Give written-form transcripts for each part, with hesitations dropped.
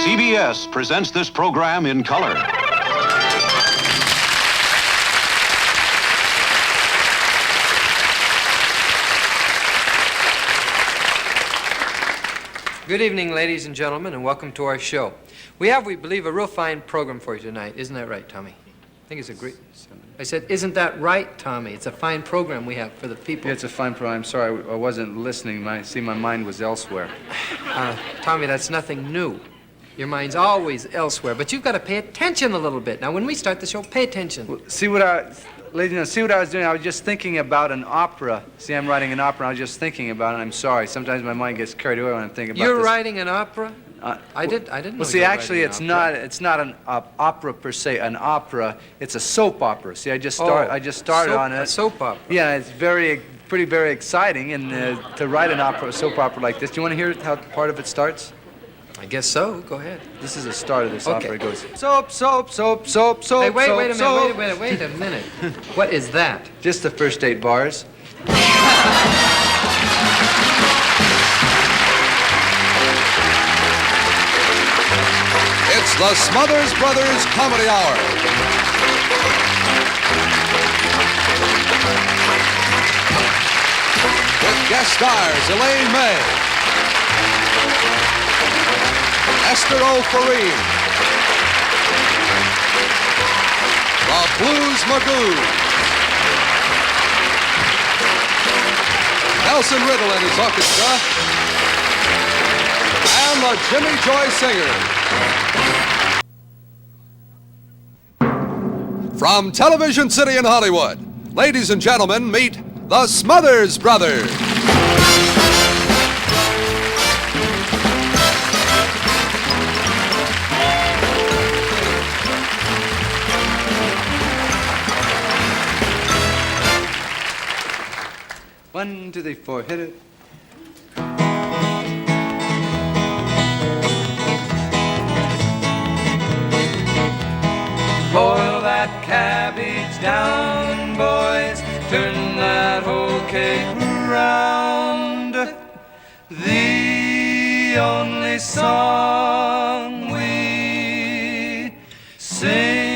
CBS presents this program in color. Good evening, ladies and gentlemen, and welcome to our show. We have, we believe, a real fine program for you tonight. Isn't that right, Tommy? I think it's a great... I said, isn't that right, Tommy? It's a fine program we have for the people. Yeah, it's a fine program. I'm sorry, I wasn't listening. My mind was elsewhere. Tommy, that's nothing new. Your mind's always elsewhere, but you've got to pay attention a little bit. Now, when we start the show, pay attention. Well, see what I was doing? I was just thinking about an opera. See, I'm writing an opera, and I was just thinking about it. I'm sorry. Sometimes my mind gets carried away when I'm thinking about You're this. writing an opera? I didn't know. Well, see, you were actually, writing an it's not an opera per se. An opera, it's a soap opera. See, I just started on it. A soap opera. Yeah, it's very exciting, and to write a soap opera like this. Do you want to hear how part of it starts? I guess so. Go ahead. This is the start of this Okay. opera. It goes soap, soap, soap, soap, soap. Hey, wait a minute, soap. wait a minute. What is that? Just the first 8 bars. It's the Smothers Brothers Comedy Hour. With guest stars Elaine May, Esther Ofarim, the Blues Magoos, Nelson Riddle and his orchestra, and the Jimmy Joy Singers. From Television City in Hollywood, ladies and gentlemen, meet the Smothers Brothers. One, two, three, four, hit it. Boil that cabbage down, boys. Turn that whole cake round. The only song we sing.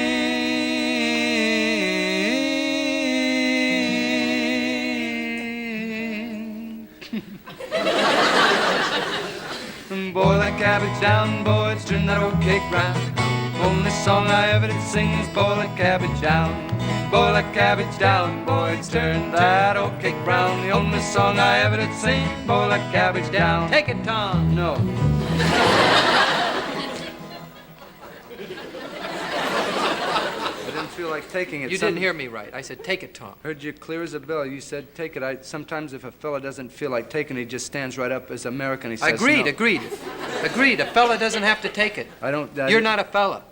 Boil that cabbage down, boys. Turn that whole cake round. Only song I ever did sing is boil that cabbage down. Boil that cabbage down, boys, turn that old cake brown. The only song I ever did sing, boil that cabbage down. Take it, Tom. No. I didn't feel like taking it. You didn't hear me right. I said, take it, Tom. Heard you clear as a bell. You said take it. Sometimes if a fella doesn't feel like taking it, he just stands right up as American. He says Agreed, no. agreed. A fella doesn't have to take it. You're not a fella.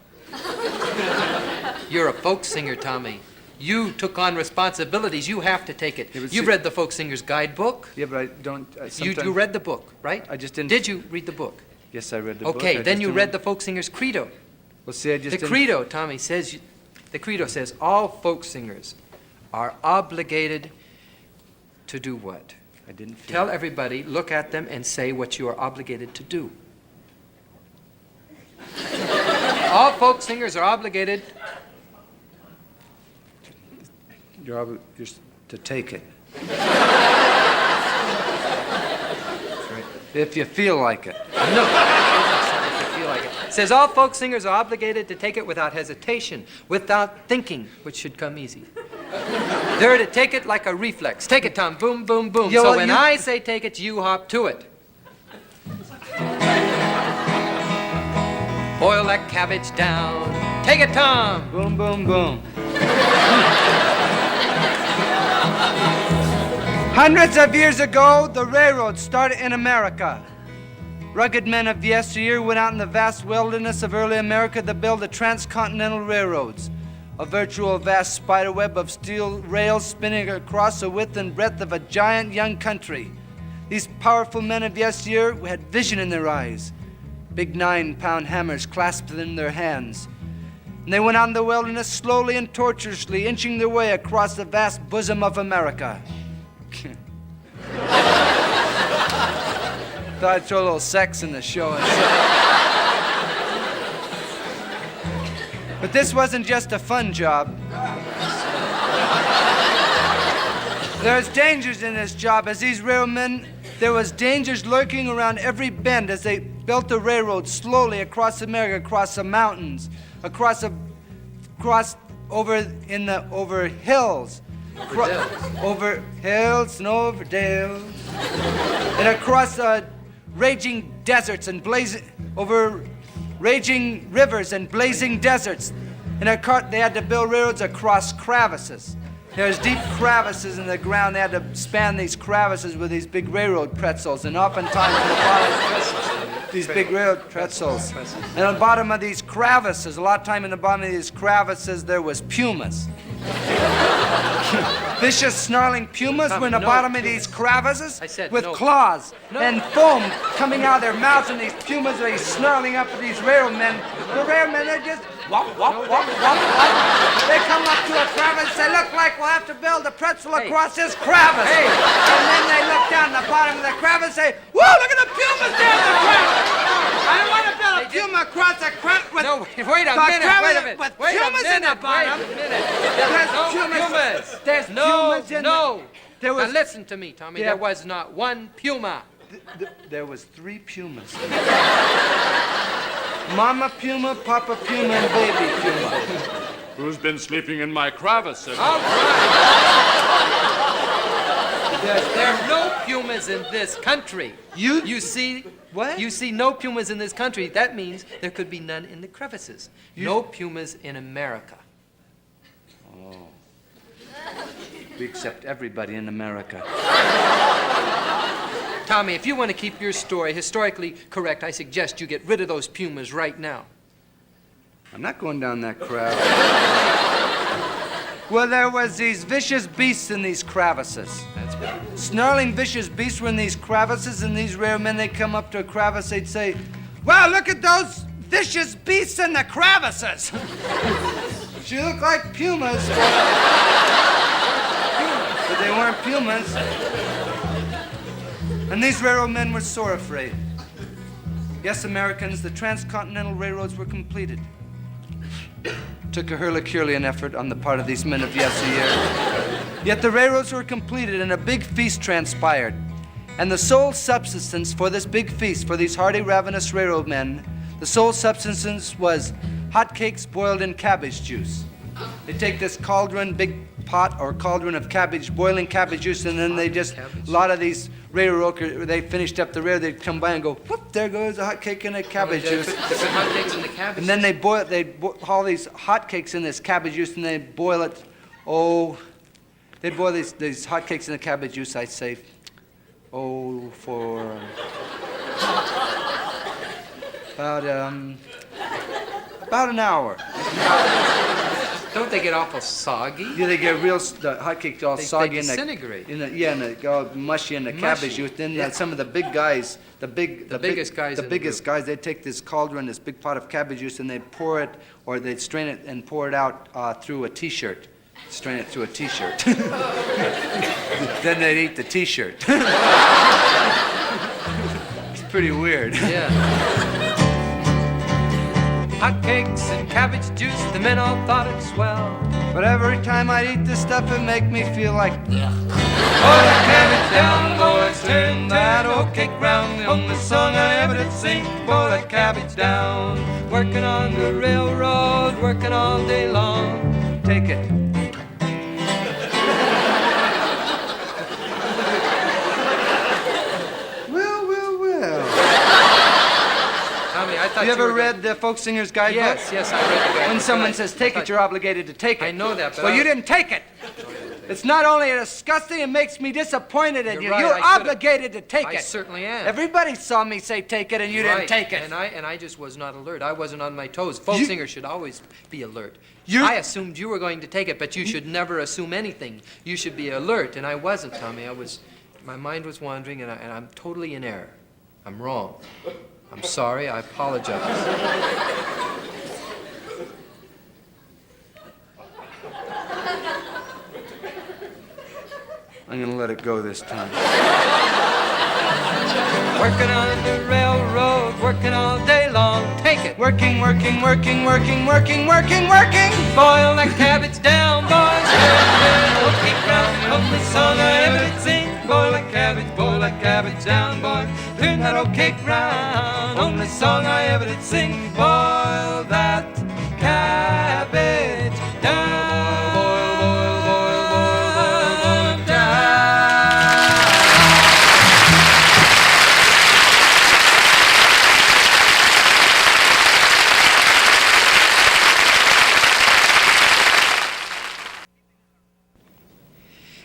You're a folk singer, Tommy. You took on responsibilities. You have to take it. Yeah, You've read the Folk Singer's Guidebook. Yeah, but I don't... You read the book, right? I just didn't... Did you read the book? Yes, I read the book. Okay, then you read the Folk Singer's Credo. Well, see, I just The didn't... Credo, Tommy, says... The Credo says all folk singers are obligated to do what? I didn't feel... Tell everybody, look at them, and say what you are obligated to do. All folk singers are obligated... You're to take it. If you feel like it. No. If you feel like it. It says all folk singers are obligated to take it without hesitation, without thinking, which should come easy. They're to take it like a reflex. Take it, Tom. Boom, boom, boom. Yeah, so well, when I say take it, you hop to it. Boil that cabbage down. Take it, Tom. Boom, boom, boom. Hundreds of years ago, the railroad started in America. Rugged men of yesteryear went out in the vast wilderness of early America to build the transcontinental railroads, a virtual vast spiderweb of steel rails spinning across the width and breadth of a giant young country. These powerful men of yesteryear had vision in their eyes, big 9-pound hammers clasped in their hands. And they went out in the wilderness slowly and tortuously, inching their way across the vast bosom of America. Thought I'd throw a little sex in the show. But this wasn't just a fun job. There's dangers in this job. As these railmen, there was dangers lurking around every bend as they built the railroad slowly across America, across the mountains, over hills, over hills and over dales, and across raging deserts and over raging rivers and blazing deserts. And they had to build railroads across crevices. There's deep crevices in the ground. They had to span these crevices with these big railroad pretzels, and oftentimes in the bottom, these big railroad pretzels. And on the bottom of these crevices, a lot of time in the bottom of these crevices, there was pumas. Vicious, snarling pumas were in the bottom of these crevices with claws and foam coming out of their mouths, and these pumas are snarling up at these railmen. The railmen, they're just wop, wop, wop, wop, wop. They come up to a crevice, they look like we'll have to build a pretzel across this crevice. And then they look down the bottom of the crevice and say, whoa, look at the pumas down the crevice. I don't want to build a puma across a crevice with wait a minute. With pumas in the bottom. There's no pumas. There's pumas in No. There was, now listen to me, Tommy. Yeah. There was not one puma. There was 3 pumas. Mama puma, Papa puma, and baby puma. Who's been sleeping in my crevices? All right. There are no pumas in this country. You see? What? You see no pumas in this country. That means there could be none in the crevices. No pumas in America. Oh. We accept everybody in America. Tommy, if you want to keep your story historically correct, I suggest you get rid of those pumas right now. I'm not going down that crowd. Well, there was these vicious beasts in these crevices. That's good. Snarling, vicious beasts were in these crevices, and these railmen, they'd come up to a crevice, they'd say, well, look at those vicious beasts in the crevices. She looked like pumas, but they weren't pumas. And these railroad men were sore afraid. Yes, Americans, the transcontinental railroads were completed. Took a Herculean effort on the part of these men of yesteryear. Yet the railroads were completed and a big feast transpired. And the sole subsistence for this big feast, for these hardy, ravenous railroad men, the sole subsistence was hotcakes boiled in cabbage juice. They take this cauldron, big pot or cauldron of cabbage, boiling cabbage juice, and then they just, a lot of these railroad workers, they finished up the rail, they'd come by and go, whoop, there goes a hot cake and a cabbage juice. They put hotcakes in the cabbage. And then they'd haul these hotcakes in this cabbage juice, and they'd boil it, they'd boil these hotcakes in the cabbage juice, I'd say, for about an hour. Don't they get awful soggy? Yeah, they get the hotcakes all soggy. They disintegrate. And they go all mushy in the cabbage juice. Then some of the big guys, the biggest guys, they'd take this cauldron, this big pot of cabbage juice, and they'd pour it, or they'd strain it and pour it out through a T-shirt. Strain it through a T-shirt. Then they'd eat the T-shirt. It's pretty weird. Yeah. Hotcakes and cabbage juice, the men all thought it swell. But every time I'd eat this stuff, it'd make me feel like, Boil that cabbage down, boys, turn that old cake round. The only song I ever did sing, boil that cabbage down. Working on the railroad, working all day long. take it. Tommy, I thought You ever were read the Folk Singer's Guidebook? Yes, I read the guidebook. When someone says take it, you're obligated to take it. I know that, but Well, you didn't take it. It's not only disgusting, it makes me disappointed in You're you. right, You're I should've- obligated to take I it. certainly am. Everybody saw me say take it, and you didn't Right, take it. And I just was not alert. I wasn't on my toes. Folk You- singers should always be alert. You- I assumed you were going to take it, but you should never assume anything. You should be alert, and I wasn't, Tommy. My mind was wandering, and I'm totally in error. I'm wrong. I'm sorry. I apologize. I'm going to let it go this time. Working on the railroad, working all day long. take it. Working, working, working, working, working, working, working. Boil that cabbage down, boys. Oh, keep round, only song I ever did sing. Boil that cabbage down, boys. Turn that old cake round, only song I ever did sing. Boil that cabbage down. Boil, boil, boil, boil, boil, boil down.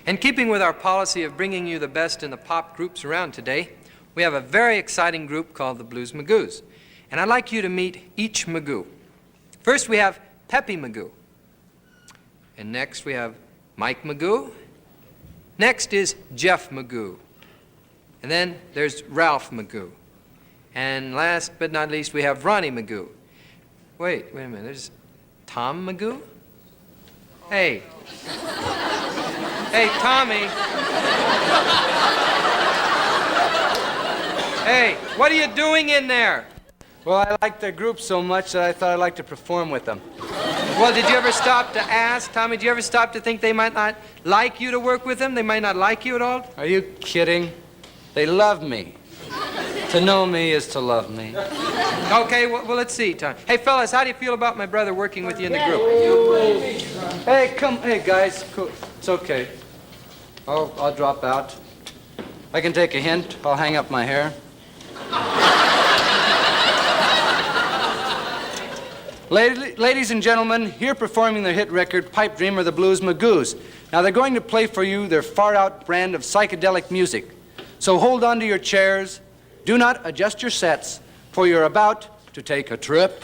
And keeping with our policy of bringing you the best in the pop groups around today, we have a very exciting group called the Blues Magoos. And I'd like you to meet each Magoo. First we have Peppy Magoo. And next we have Mike Magoo. Next is Jeff Magoo. And then there's Ralph Magoo. And last but not least we have Ronnie Magoo. Wait a minute, there's Tom Magoo? Hey. Hey, Tommy. Hey, what are you doing in there? Well, I like their group so much that I thought I'd like to perform with them. Well, did you ever stop to ask, Tommy, did you ever stop to think they might not like you to work with them? They might not like you at all? Are you kidding? They love me. To know me is to love me. Okay, well, let's see, Tom. Hey, fellas, how do you feel about my brother working with you in the group? Hey, guys, cool. It's okay. I'll drop out. I can take a hint. I'll hang up my hair. Ladies and gentlemen, here performing their hit record, Pipe Dream, are the Blues Magoos. Now, they're going to play for you their far-out brand of psychedelic music. So hold on to your chairs. Do not adjust your sets, for you're about to take a trip.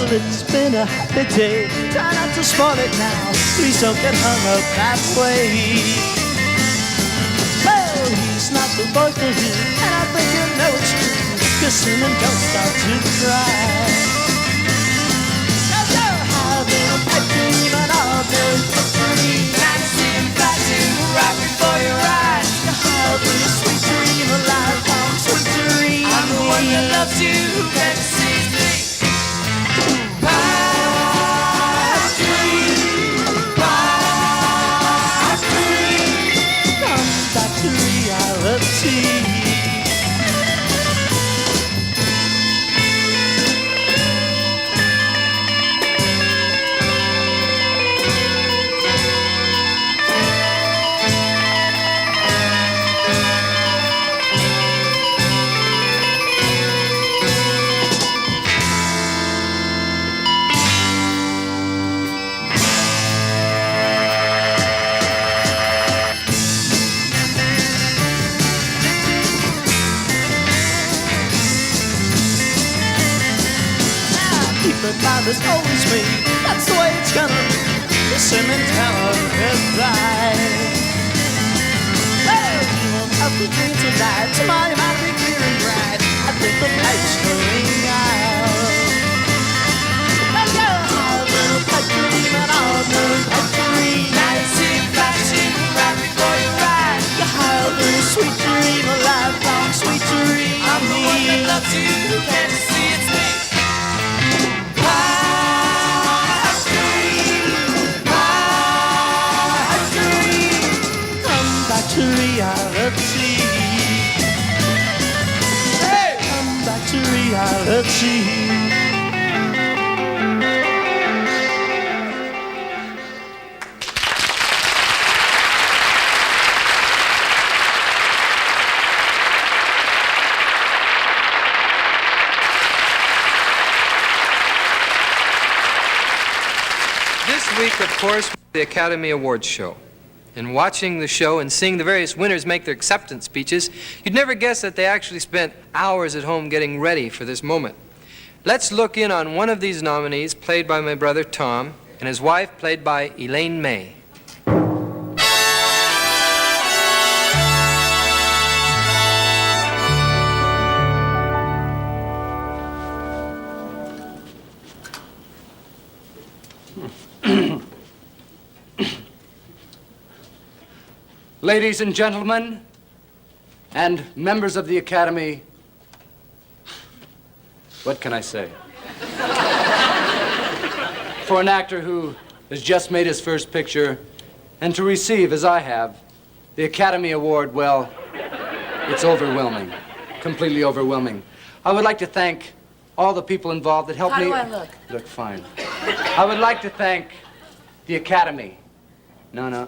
It's been a happy day. Try not to spoil it now. Please don't get hung up that way. Well, he's not the boy for you, and I think you know it's true. Kissing and don't start to cry. Cause you're having a pipe dream, an ordinary pipe dream. Dancing, flashing right before your eyes. You're having a sweet dream, a lifelong sweet dream. I'm the one that loves you, who can see me. There's always me, that's the way it's gonna be. The sentimental goodbye. Well, you won't have to dream tonight. Tomorrow might be clear and bright. I think the light's going out. Well, you're having a pipe dream, an ordinary pipe dream. Dancing, flashing right before your eyes. You're having a sweet dream, a lifelong sweet dream. I'm the one that loves you, can't you see it's me? Reality. Hey! Come back to reality. This week, of course, the Academy Awards show. And watching the show and seeing the various winners make their acceptance speeches, you'd never guess that they actually spent hours at home getting ready for this moment. Let's look in on one of these nominees, played by my brother Tom, and his wife, played by Elaine May. Ladies and gentlemen, and members of the Academy, what can I say? For an actor who has just made his first picture, and to receive, as I have, the Academy Award, well, it's overwhelming, completely overwhelming. I would like to thank all the people involved that helped me. How do I look? Look fine. I would like to thank the Academy. No.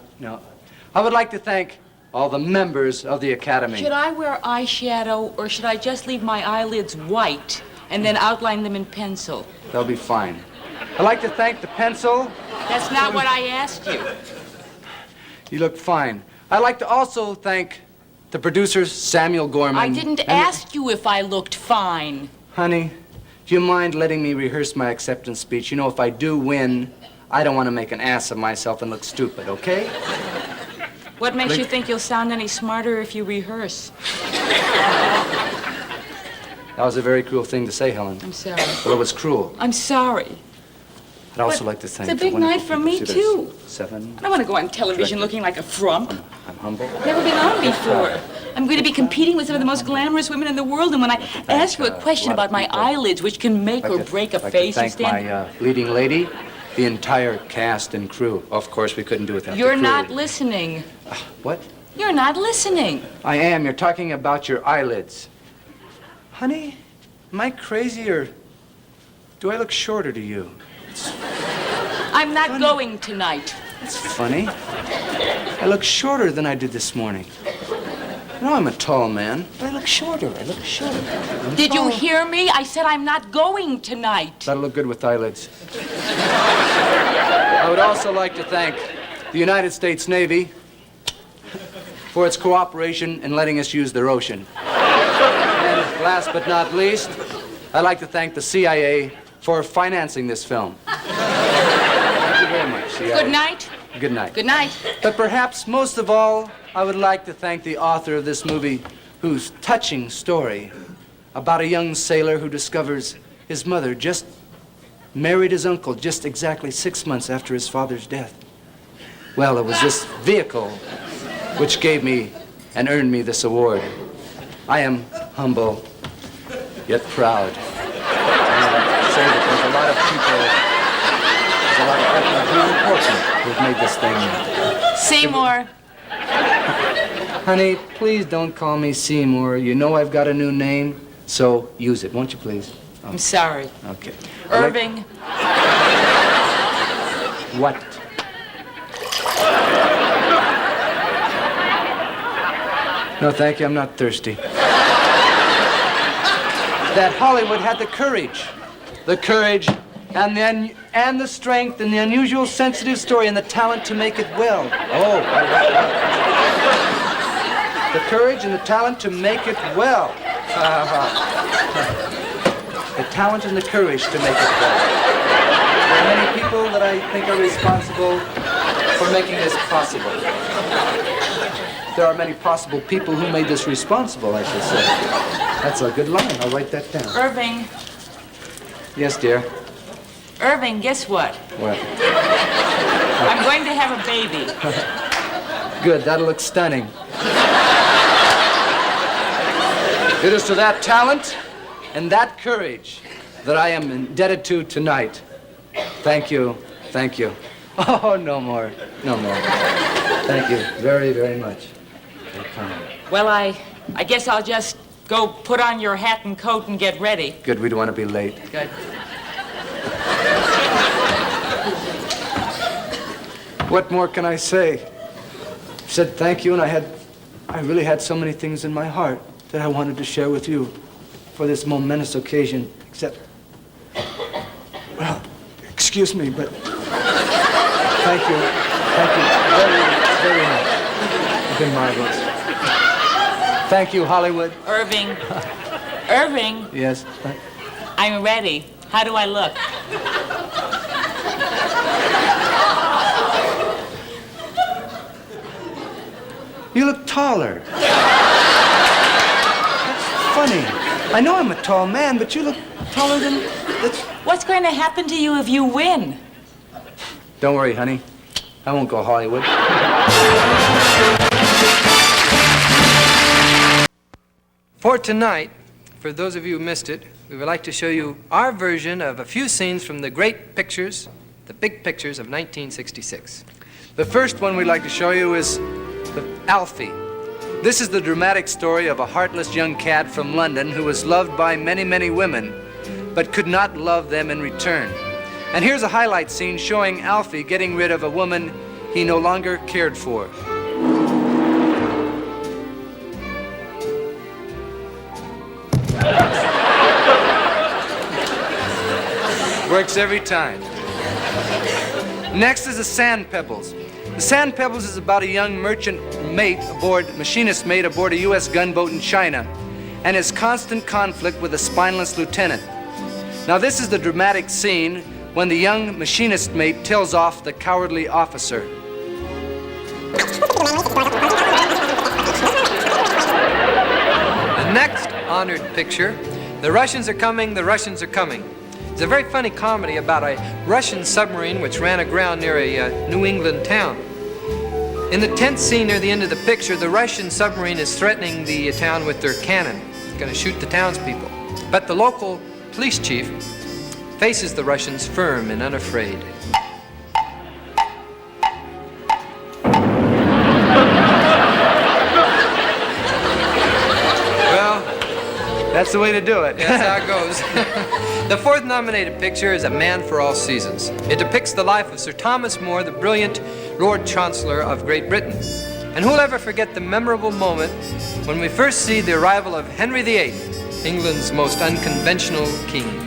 I would like to thank all the members of the Academy. Should I wear eyeshadow, or should I just leave my eyelids white and then outline them in pencil? They'll be fine. I'd like to thank the pencil. That's not what I asked you. You look fine. I'd like to also thank the producers, Samuel Gorman. I didn't ask you if I looked fine. Honey, do you mind letting me rehearse my acceptance speech? You know, if I do win, I don't want to make an ass of myself and look stupid, okay? What makes you think you'll sound any smarter if you rehearse? That was a very cruel thing to say, Helen. I'm sorry. Well, it was cruel. I'm sorry. I'd also like to thank It's a the big night wonderful for me, people. too. 7. I don't want to go on television looking like a frump. I'm humble. Never been on before. I'm going to be competing with some of the most glamorous women in the world, and when I ask you a question about my eyelids, which can make or break a face, you I'd like to thank my leading lady, the entire cast and crew. Of course, we couldn't do it without the crew. You're not listening. What? You're not listening. I am. You're talking about your eyelids. Honey, am I crazy, or do I look shorter to you? I'm not going tonight. That's funny. I look shorter than I did this morning. You know, I'm a tall man, but I look shorter. Did you hear me? I said I'm not going tonight. That'll look good with eyelids. I would also like to thank the United States Navy for its cooperation in letting us use their ocean. And last but not least, I'd like to thank the CIA for financing this film. Thank you very much, CIA. Good night. Good night. Good night. But perhaps most of all, I would like to thank the author of this movie, whose touching story about a young sailor who discovers his mother just married his uncle just exactly 6 months after his father's death. Well, it was this vehicle which gave me and earned me this award. I am humble, yet proud. And say that there's a lot of people who are important who've made this thing. Seymour. Honey, please don't call me Seymour. You know I've got a new name, so use it, won't you please? Oh, I'm sorry. okay. Irving. What? No, thank you, I'm not thirsty. That Hollywood had the courage and the strength and the unusual sensitive story and the talent to make it well. Oh, I like that. The courage and the talent to make it well. The talent and the courage to make it well. There are many people that I think are responsible for making this possible. There are many possible people who made this responsible, I should say. That's a good line. I'll write that down. Irving. Yes, dear. Irving, guess what? What? I'm going to have a baby. Good. That'll look stunning. It is to that talent and that courage that I am indebted to tonight. Thank you. Thank you. Oh, no more. No more. Thank you very, very much. Well, I guess I'll just go put on your hat and coat and get ready. Good, we don't want to be late. Good. What more can I say? I said thank you, and I really had so many things in my heart that I wanted to share with you for this momentous occasion, except, well, excuse me, but thank you very, very much. You've been marvelous. Thank you, Hollywood. Irving. Irving, Yes. I'm ready. How do I look? You look taller. That's funny. I know I'm a tall man, but you look taller than... That's... What's going to happen to you if you win? Don't worry, honey. I won't go Hollywood. For tonight, for those of you who missed it, we would like to show you our version of a few scenes from the great pictures, the big pictures of 1966. The first one we'd like to show you is Alfie. This is the dramatic story of a heartless young cad from London who was loved by many, many women, but could not love them in return. And here's a highlight scene showing Alfie getting rid of a woman he no longer cared for. Works every time. Next is the Sand Pebbles. The Sand Pebbles is about a young machinist mate aboard a U.S. gunboat in China and his constant conflict with a spineless lieutenant. Now this is the dramatic scene when the young machinist mate tells off the cowardly officer. The next honored picture, The Russians Are Coming, The Russians Are Coming. It's a very funny comedy about a Russian submarine which ran aground near a New England town. In the tenth scene near the end of the picture, the Russian submarine is threatening the town with their cannon. It's going to shoot the townspeople. But the local police chief faces the Russians firm and unafraid. Well, that's the way to do it. That's how it goes. The fourth nominated picture is A Man for All Seasons. It depicts the life of Sir Thomas More, the brilliant Lord Chancellor of Great Britain. And who'll ever forget the memorable moment when we first see the arrival of Henry VIII, England's most unconventional king.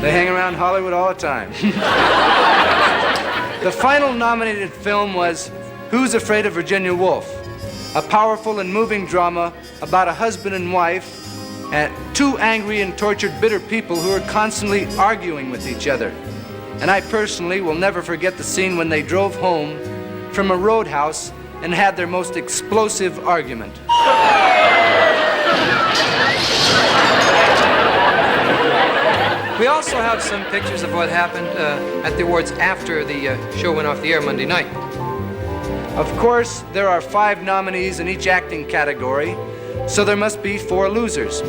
They hang around Hollywood all the time. The final nominated film was Who's Afraid of Virginia Woolf? A powerful and moving drama about a husband and wife and two angry and tortured, bitter people who are constantly arguing with each other. And I personally will never forget the scene when they drove home from a roadhouse and had their most explosive argument. We also have some pictures of what happened at the awards after the show went off the air Monday night. Of course, there are 5 nominees in each acting category, so there must be 4 losers.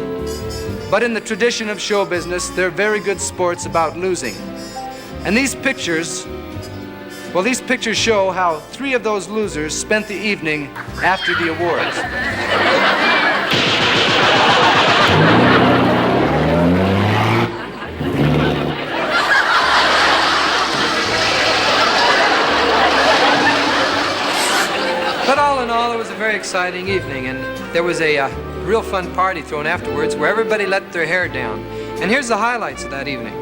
But in the tradition of show business, they're very good sports about losing. And these pictures show how 3 of those losers spent the evening after the awards. But all in all, it was a very exciting evening, and there was a real fun party thrown afterwards where everybody let their hair down. And here's the highlights of that evening.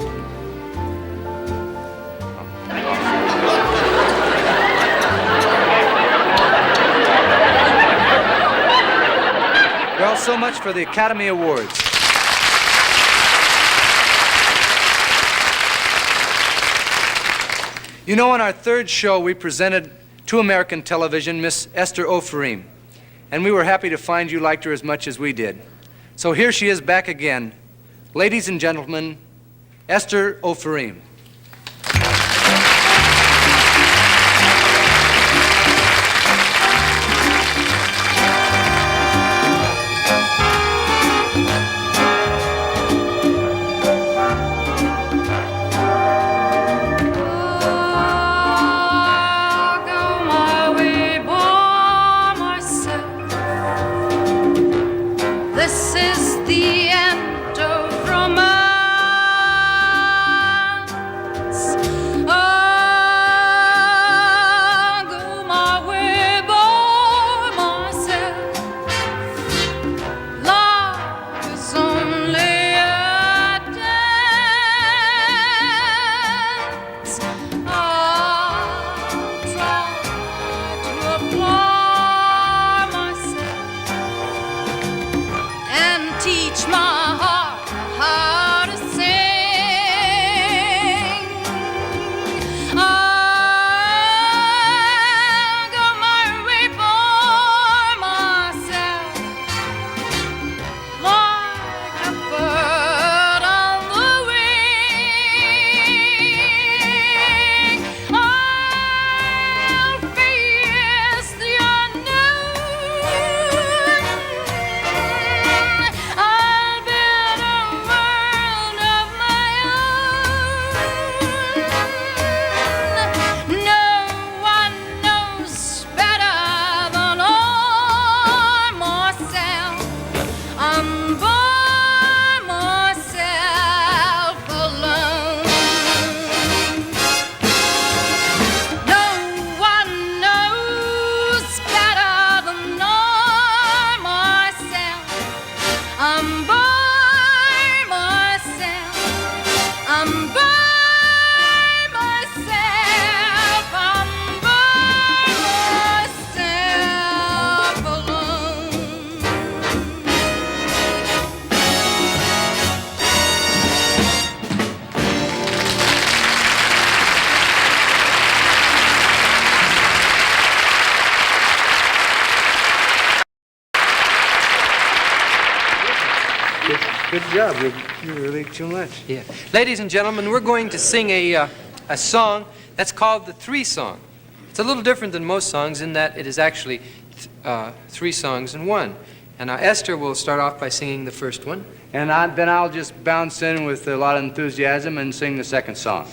Well, so much for the Academy Awards. You know, on our third show, we presented to American television Miss Esther Ofarim, and we were happy to find you liked her as much as we did. So here she is back again. Ladies and gentlemen, Esther Ofarim. This is the end of romance. I go my way by myself. Love is only a dance. I'll try to apply myself and teach my heart. Good job. You're really too much. Yeah. Ladies and gentlemen, we're going to sing a song that's called the Three Song. It's a little different than most songs in that it is actually three songs in one. And now Esther will start off by singing the first one. And then I'll just bounce in with a lot of enthusiasm and sing the second song.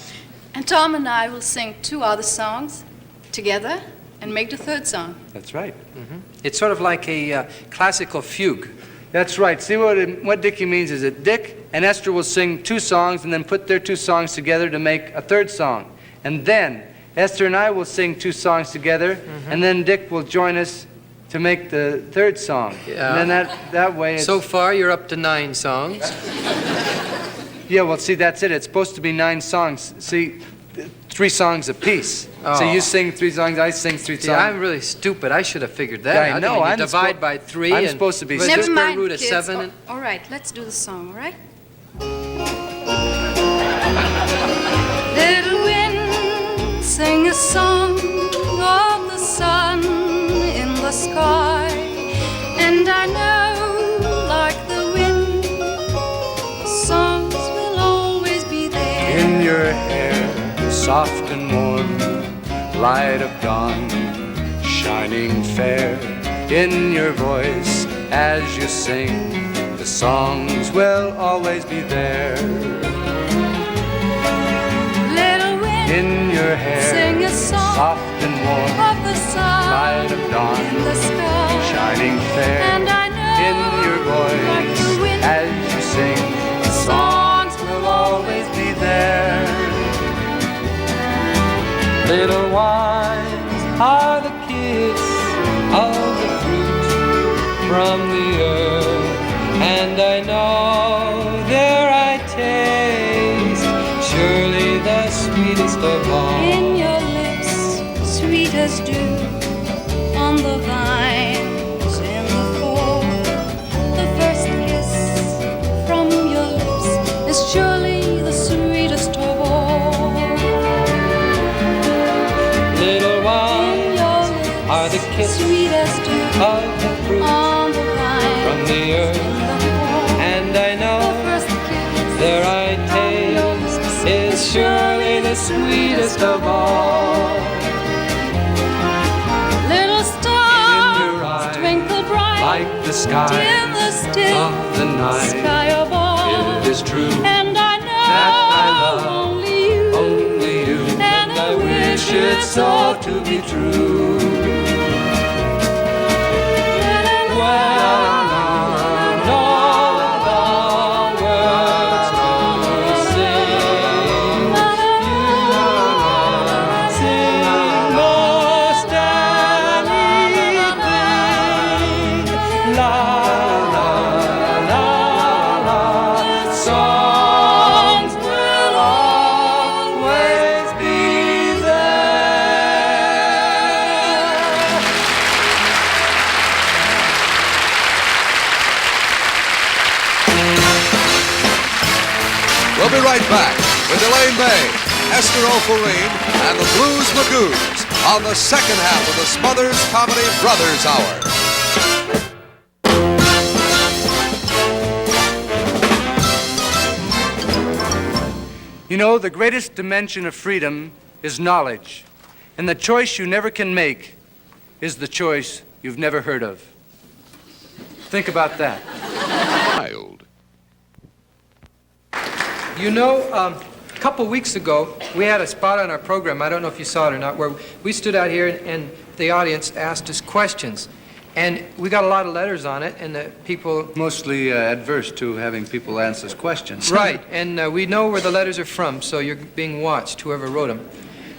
And Tom and I will sing two other songs together and make the third song. That's right. Mm-hmm. It's sort of like a classical fugue. That's right. See, what Dickie means is that Dick and Esther will sing two songs and then put their two songs together to make a third song. And then Esther and I will sing two songs together, and then Dick will join us to make the third song. Yeah. And then that way it's... So far, you're up to 9 songs. Yeah, well, see, that's it. It's supposed to be 9 songs. See, 3 songs apiece. Oh. So you sing 3 songs, I sing 3 songs. See, I'm really stupid. I should have figured that Yeah, I out. know. You I'm divide by 3 I'm and supposed to be with stupid. the Never square mind, root of kids. 7. And... All right, let's do the song, all right? Little wind, sing a song of the sun in the sky. And I know, like the wind, the songs will always be there. In your hair, soft and warm, light of dawn, shining fair. In your voice, as you sing, the songs will always be there. Little wind, In your hair, sing a song soft and warm, of the sun light of dawn, in the sky. shining fair. And I know, In your like voice, the wind, as you sing, the songs will always be there. Little wines are the kiss of the fruit from the earth, and I know there I taste surely the sweetest of all. in your lips, sweet as dew on the vines in the fall. The first kiss from your lips is surely the sweetest of all. Little In wines your lips, are the kiss sweet as dew of the fruit on the vines from the in earth, the fall. and I The know first kiss there I taste is surely the sweetest of all. Little your eyes, stars twinkle bright like the sky in the still of the night. sky above. It is true And I know that I love only you, only you, and I wish it's all to be true. And all the words will sing. You sing most anything. La la la la. Songs will always be there. We'll be right back with Elaine May, Esther Ofarim, and the Blues Magoos on the second half of the Smothers Comedy Brothers Hour. You know, the greatest dimension of freedom is knowledge. And the choice you never can make is the choice you've never heard of. Think about that. Child. You know, a couple weeks ago, we had a spot on our program, I don't know if you saw it or not, where we stood out here and the audience asked us questions. And we got a lot of letters on it, and the people... Mostly adverse to having people answer us questions. Right, and we know where the letters are from, so you're being watched, whoever wrote them.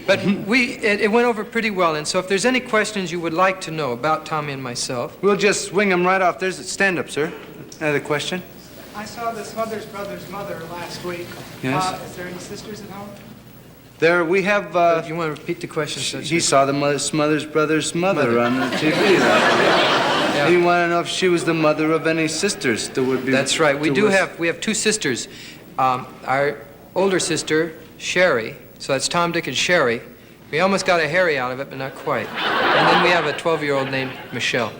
But it went over pretty well, and so if there's any questions you would like to know about Tommy and myself... We'll just swing them right off. There's a stand-up, sir. Another question? I saw the Smothers Brothers' mother last week. Yes. Is there any sisters at home? There we have... if you want to repeat the question... so he saw the Smothers Brothers' mother on the TV. Yeah. He wanted to know if she was the mother of any sisters that would be... That's right. We to do us. have, we have 2 sisters. Our older sister, Sherry, so that's Tom, Dick, and Sherry. We almost got a Harry out of it, but not quite. And then we have a 12-year-old named Michelle.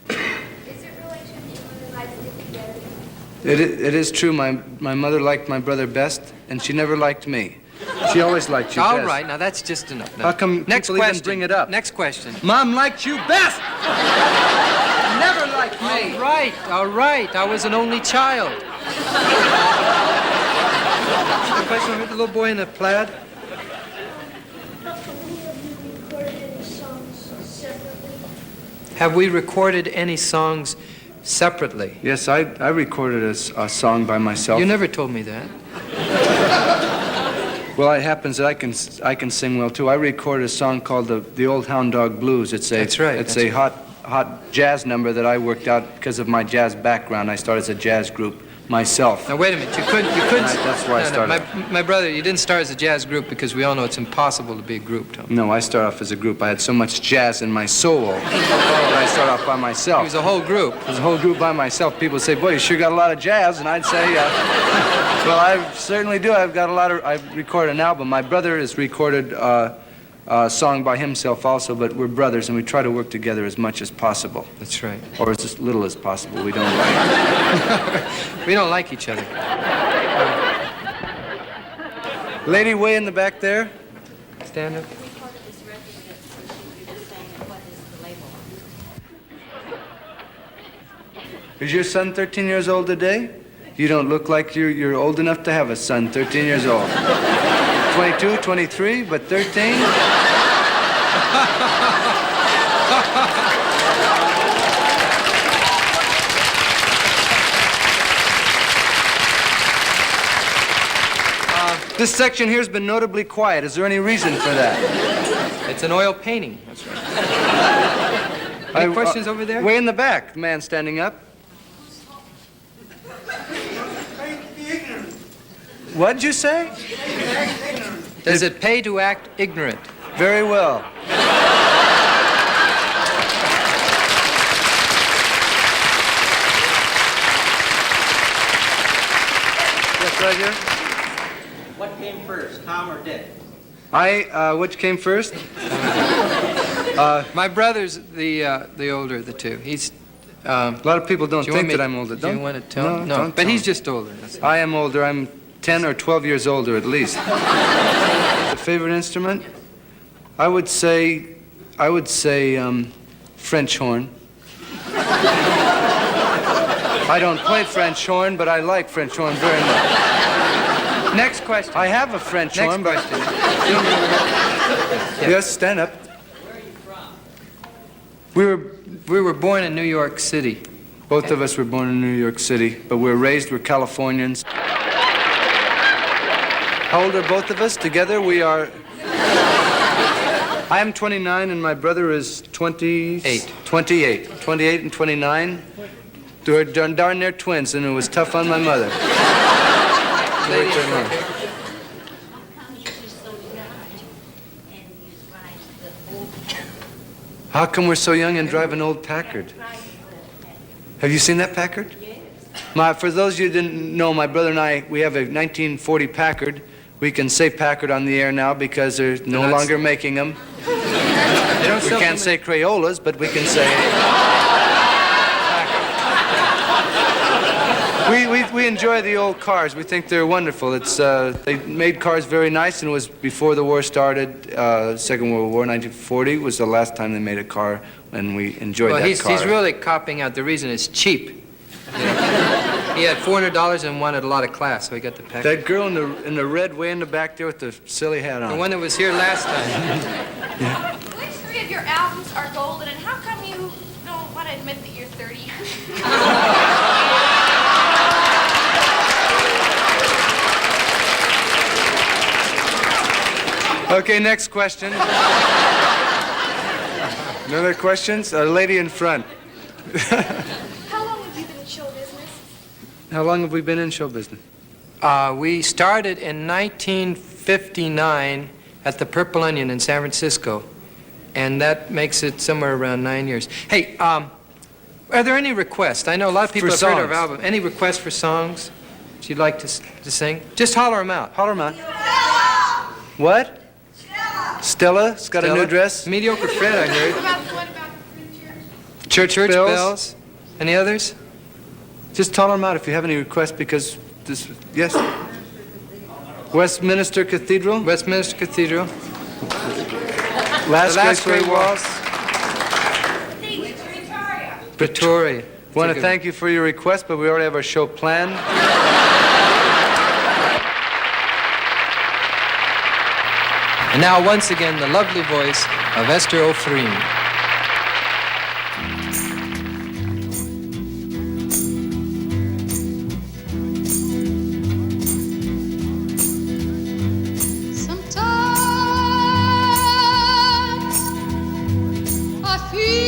Is it really true that you and your wife stick together? It is true. My mother liked my brother best, and she never liked me. She always liked you All best. right, now that's just enough. Now, How come next people even question. bring it up? Next question. Mom liked you best! Never liked me! All right. I was an only child. The question with the little boy in the plaid. Have we recorded any songs separately? Yes, I recorded a song by myself. You never told me that. Well, it happens that I can sing well too. I recorded a song called the Old Hound Dog Blues. That's right. It's a hot jazz number that I worked out because of my jazz background. I started as a jazz group myself. Now wait a minute. You couldn't. That's why I started. My brother, you didn't start as a jazz group because we all know it's impossible to be a group, Tom. No, I started off as a group. I had so much jazz in my soul that I started off by myself. It was a whole group. It was a whole group by myself. People would say, "Boy, you sure got a lot of jazz," and I'd say, "Well, I certainly do. I've got a lot of." I recorded an album. My brother has recorded a song by himself also, but we're brothers and we try to work together as much as possible. That's right. Or as little as possible. We don't like. We don't like each other. Lady way in the back there. Stand up. Is your son 13 years old today? You don't look like you're old enough to have a son, 13 years old. 22, 23, but 13? This section here has been notably quiet. Is there any reason for that? It's an oil painting. That's right. Any questions over there? Way in the back, the man standing up. What'd you say? Does it pay to act ignorant? Very well. Yes, right here. What came first, Tom or Dick? Which came first? My brother's the older of the two. He's. A lot of people don't think that I'm older. Do you want to tell? No, don't but tell he's me. just older. I am older. I'm 10 or 12 years older at least. The favorite instrument? I would say French horn. I don't play French horn, but I like French horn very much. Next question. I have a French horn. Next question. Yes, stand up. We were born in New York City. Both of us were born in New York City, but we're Californians. How old are both of us? Together we are... I am 29 and my brother is 28. 28 and 29. We're darn near twins, and it was tough on my mother. How come we're so young and drive an old Packard? Have you seen that Packard? For those of you who didn't know, my brother and I, we have a 1940 Packard. We can say Packard on the air now because they're no longer making them. We can't say Crayolas, but we can say... We enjoy the old cars. We think they're wonderful. They made cars very nice, and it was before the war started. Second World War, 1940 was the last time they made a car, and we enjoyed that car. He's really copying out. The reason is cheap. You know? He had $400 and wanted a lot of class, so he got the Packard. That girl in the red way in the back there with the silly hat on. The one that was here last time. Yeah. Which three of your albums are golden, and how come you don't want to admit that you're 30? Okay, next question. No other questions? A lady in front. How long have you been in show business? How long have we been in show business? We started in 1959 at the Purple Onion in San Francisco, and that makes it somewhere around 9 years. Hey, are there any requests? I know a lot of people have heard our album. Any requests for songs that you'd like to sing? Just holler them out. Holler them out. What? Stella's got a new dress. Mediocre Fred, I heard. What about the preacher? Church bells. Any others? Just tell them out if you have any requests, because this, yes? Westminster Cathedral? Westminster Cathedral. Last, The Last Great Great Waltz. Pretoria. We want to thank you for your request, but we already have our show planned. And now, once again, the lovely voice of Esther Ofarim. Sometimes I feel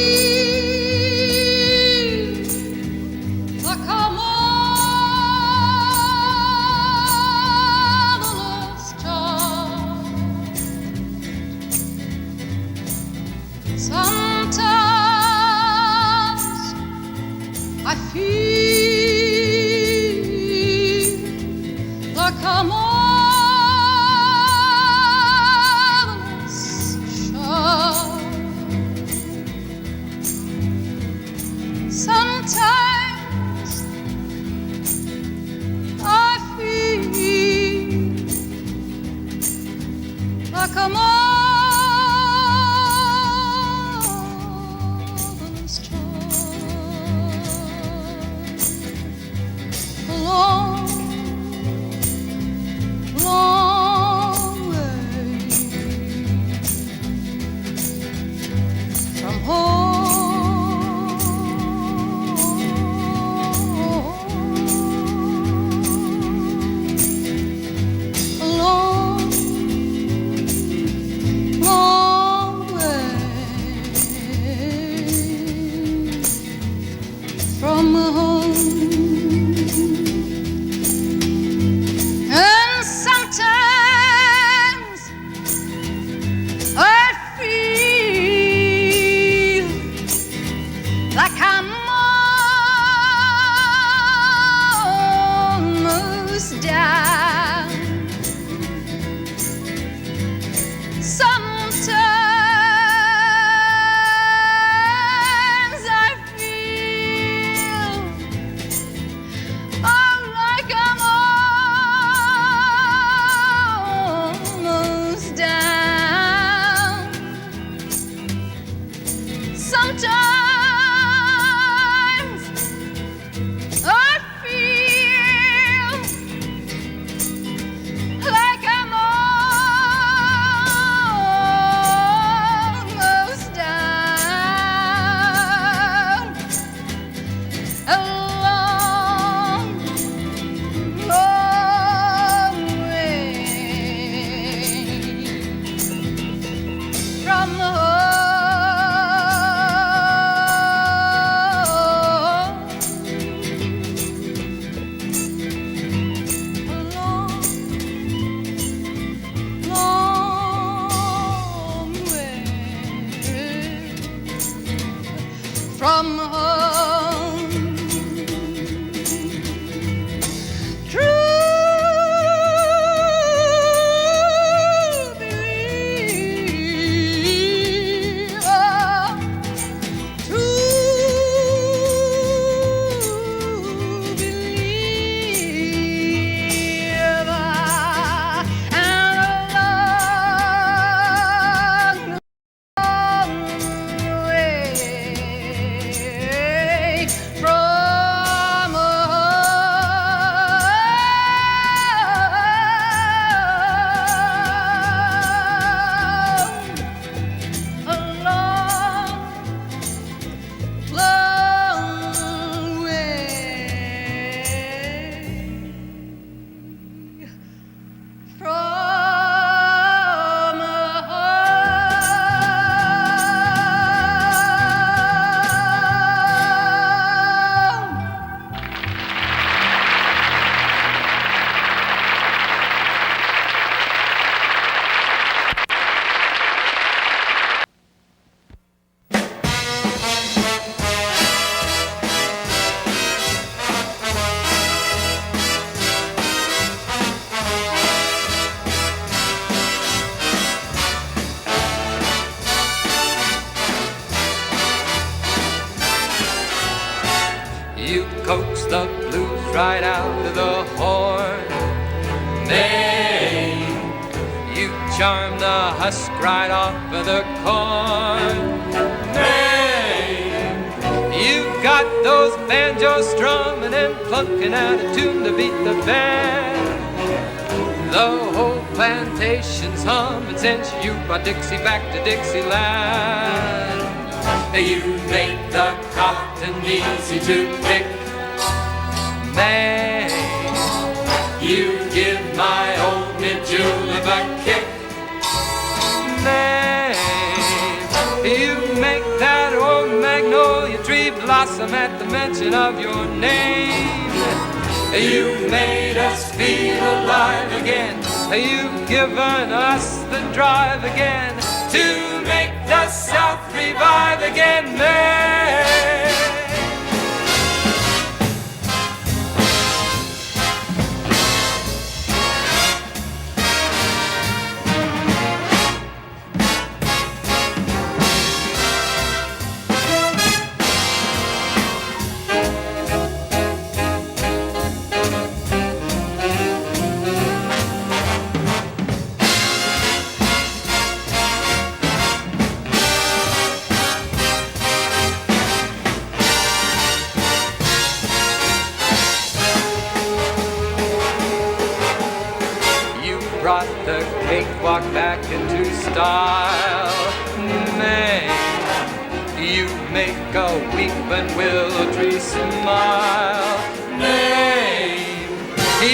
like I'm motherless child. Sometimes I feel like I'm motherless child. Sometimes I feel like I'm motherless child. A long, long way from home. A long, right out of the horn. May, you charm the husk right off of the corn. May, you've got those banjos strumming and plunking out a tune to beat the band. The whole plantation's humming since you brought Dixie back to Dixieland. You make the cotton easy to pick. May, you give my old mid-julep a kick. May, you make that old magnolia tree blossom at the mention of your name. You've made us feel alive again. You've given us the drive again to make the South revive again. May. Walk back into style. May, you make a weeping willow tree smile. May,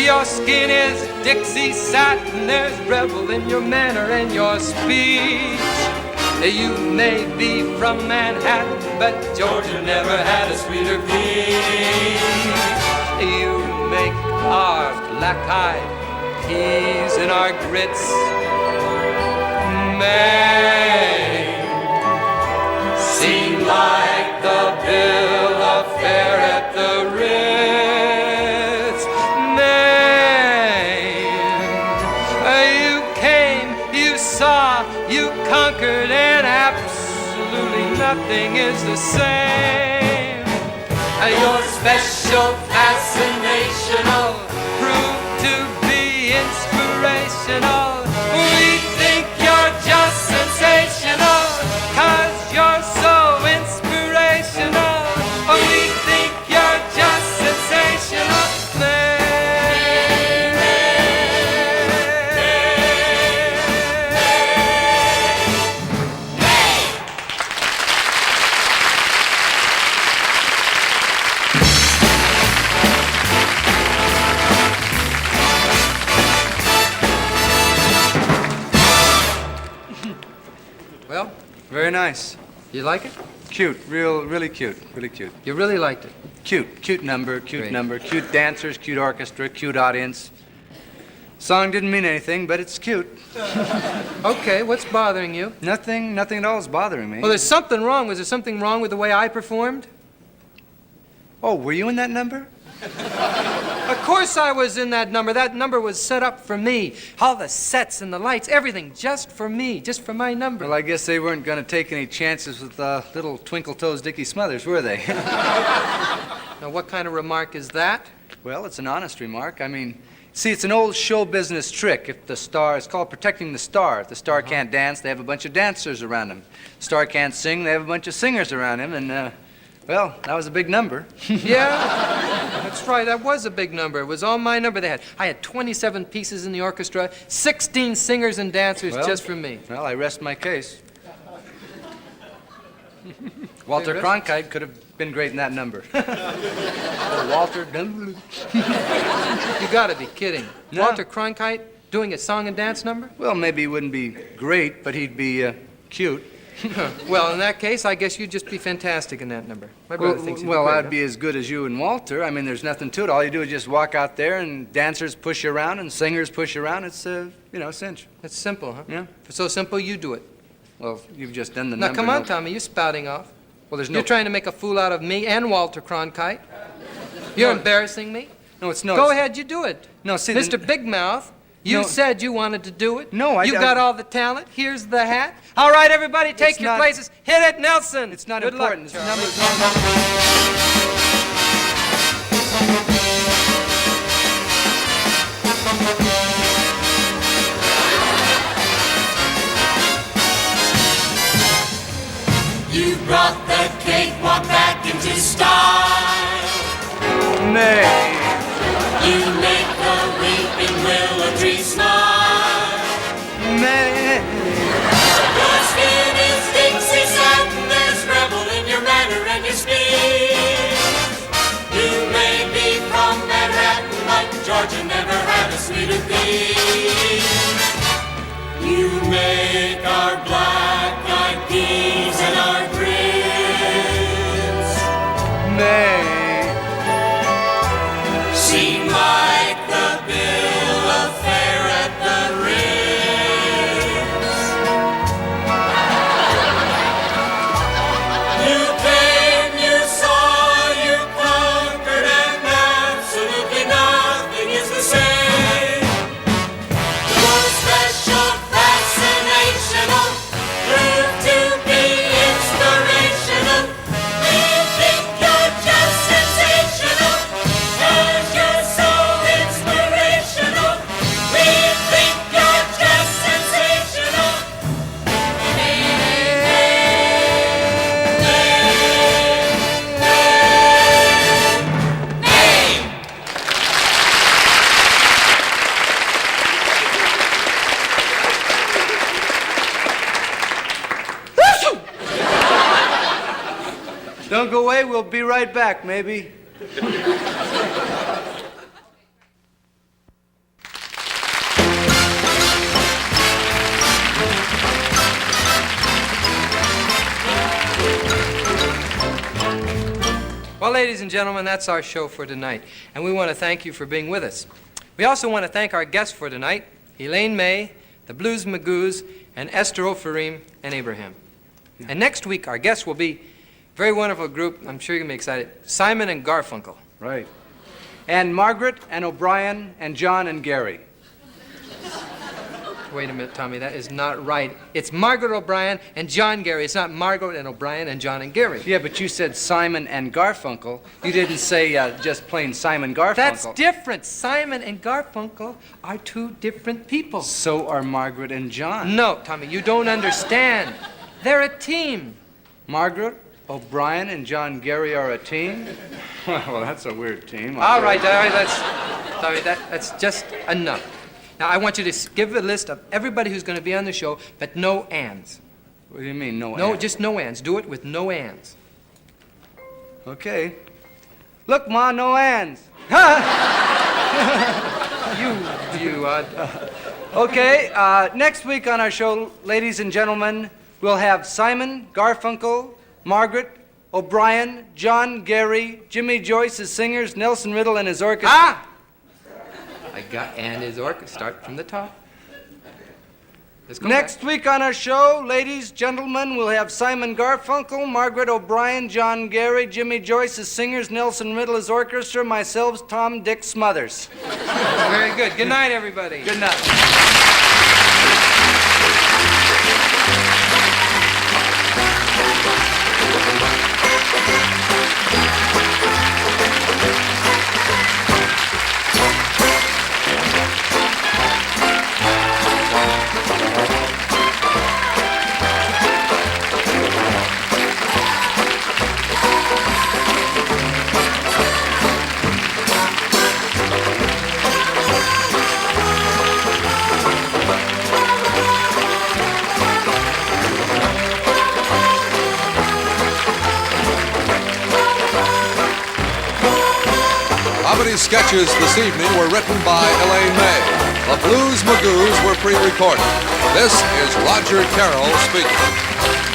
your skin is Dixie satin. There's rebel in your manner and your speech. You may be from Manhattan, but Georgia never had a sweeter peach. You make our black-eyed peas and our grits. May seem like the bill of fare at the Ritz. May, you came, you saw, you conquered, and absolutely nothing is the same. Your special fascinational proved to be inspirational. We think you're just sensational, 'cause you're so inspirational. We think you're just sensational. Well, very nice. You like it? Cute, really cute, really cute. You really liked it? Cute number, Great. cute dancers, cute orchestra, cute audience. Song didn't mean anything, but it's cute. Okay, what's bothering you? Nothing at all is bothering me. Well, there's something wrong. Was there something wrong with the way I performed? Oh, were you in that number? Of course I was in that number. That number was set up for me. All the sets and the lights, everything just for me, just for my number. Well, I guess they weren't going to take any chances with little Twinkle-Toes Dickie Smothers, were they? Now, what kind of remark is that? Well, it's an honest remark. I mean, see, it's an old show business trick. If the star, it's called protecting the star. If the star can't dance, they have a bunch of dancers around him. The star can't sing, they have a bunch of singers around him, and, well, that was a big number. Yeah, that's right. That was a big number. It was all my number. I had 27 pieces in the orchestra, 16 singers and dancers just for me. Well, I rest my case. Walter Cronkite could have been great in that number. Walter. You gotta be kidding. No. Walter Cronkite doing a song and dance number? Well, maybe he wouldn't be great, but he'd be cute. Well, in that case, I guess you'd just be fantastic in that number. My brother thinks you'd be great, I'd be as good as you and Walter. I mean, there's nothing to it. All you do is just walk out there, and dancers push you around, and singers push you around. It's, a cinch. It's simple, huh? Yeah. If it's so simple, you do it. Well, you've just done the Now, number. come on, Tommy, you're spouting off. Well, there's no... You're trying to make a fool out of me and Walter Cronkite. You're embarrassing me. No, it's no... Go ahead, you do it. No, see... Mr. Big Mouth, you said you wanted to do it. No, You got all the talent. Here's the hat. All right, everybody, take your places. Hit it, Nelson. It's not Good important. Luck, It's numbers. You make the weeping willow tree smile. May. Your skin is Dixie satin, there's rebel in your manner and your speech. You may be from Manhattan, but Georgia never had a sweeter peach. You make our black-eyed peas and our grits seem like the bill of fare at the Ritz. You came, you saw, you conquered, and absolutely nothing is the same. Your special fascinational proved to be inspirational. We think you're just sensational, 'cause you're so inspirational. We think you're just sensational. Don't go away, we'll be right back, maybe. Well, ladies and gentlemen, that's our show for tonight, and we want to thank you for being with us. We also want to thank our guests for tonight, Elaine May, the Blues Magoos, and Esther Ofarim and Abraham. And next week, our guests will be a very wonderful group. I'm sure you're going to be excited. Simon and Garfunkel. Right. And Margaret and O'Brien and John and Gary. Wait a minute, Tommy, that is not right. It's Margaret O'Brien and John Gary. It's not Margaret and O'Brien and John and Gary. Yeah, but you said Simon and Garfunkel. You didn't say just plain Simon Garfunkel. That's different. Simon and Garfunkel are two different people. So are Margaret and John. No, Tommy, you don't understand. They're a team. Margaret, O'Brien, and John Gary are a team? Well, that's a weird team. All right, Tommy, that's just enough. Now, I want you to give a list of everybody who's going to be on the show, but no ands. What do you mean, no No, ands? just no ands. Do it with no ands. Okay. Look, Ma, no ands. You Okay, next week on our show, ladies and gentlemen, we'll have Simon, Garfunkel, Margaret, O'Brien, John Gary, Jimmy Joyce as singers, Nelson Riddle and his orchestra. Ah! And his orchestra. Start from the top. Let's go Next back. week on our show, ladies, gentlemen, we'll have Simon Garfunkel, Margaret O'Brien, John Gary, Jimmy Joyce as singers, Nelson Riddle as orchestra, myself, Tom Dick Smothers. Very good. Good night, everybody. Good night. Comedy sketches this evening were written by Elaine May. The Blues Magoos were pre-recorded. This is Roger Carroll speaking.